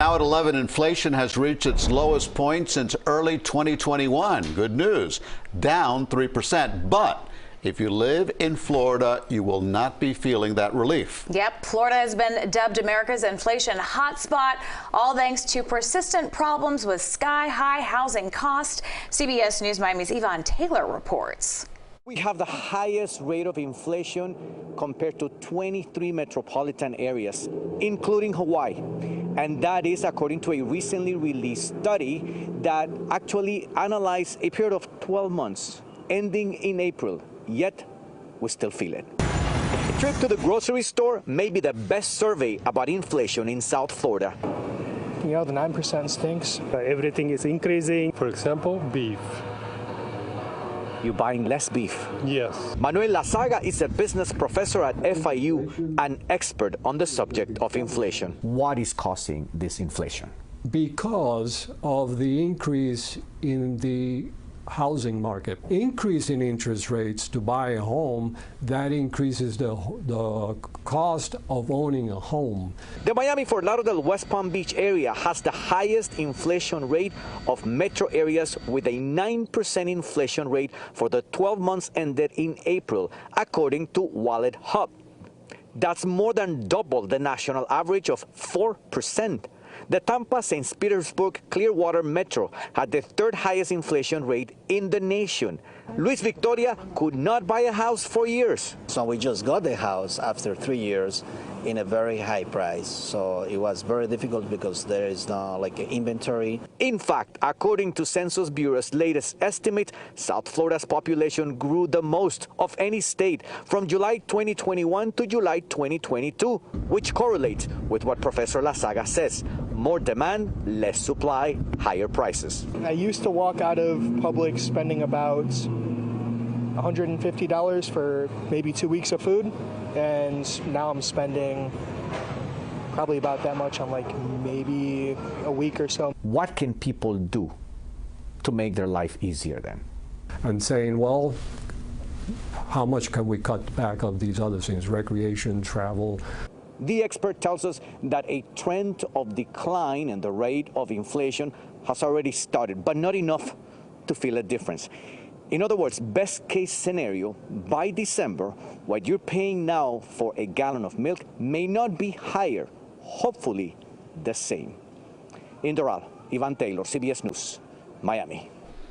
Now at 11, inflation has reached its lowest point since early 2021. Good news, down 3%. But if you live in Florida, you will not be feeling that relief. Yep, Florida has been dubbed America's inflation hotspot, all thanks to persistent problems with sky-high housing costs. CBS News Miami's Yvonne Taylor reports. We have the highest rate of inflation compared to 23 metropolitan areas, including Hawaii. And that is according to a recently released study that actually analyzed a period of 12 months, ending in April. Yet, we still feel it. A trip to the grocery store may be the best survey about inflation in South Florida. You know, the 9% stinks. Everything is increasing. For example, beef. You're buying less beef. Yes. Manuel Lazaga is a business professor at FIU, an expert on the subject of inflation. What is causing this inflation? Because of the increase in the housing market. Increase in interest rates to buy a home, that increases the cost of owning a home. The Miami-Fort Lauderdale-West Palm Beach area has the highest inflation rate of metro areas, with a 9% inflation rate for the 12 months ended in April, according to Wallet Hub. That's more than double the national average of 4%. The Tampa-St. Petersburg-Clearwater Metro had the third highest inflation rate in the nation. Luis Victoria could not buy a house for years. So we just got the house after 3 years in a very high price. So it was very difficult because there is no inventory. In fact, according to Census Bureau's latest estimate, South Florida's population grew the most of any state from July 2021 to July 2022, which correlates with what Professor Lazaga says. More demand, less supply, higher prices. I used to walk out of Publix spending about $150 for maybe 2 weeks of food, and now I'm spending probably about that much on maybe a week or so. What can people do to make their life easier then? And saying, well, how much can we cut back of these other things, recreation, travel? The expert tells us that a trend of decline in the rate of inflation has already started, but not enough to feel a difference. In other words, best case scenario, by December, what you're paying now for a gallon of milk may not be higher, hopefully the same. In Doral, Yvonne Taylor, CBS News, Miami.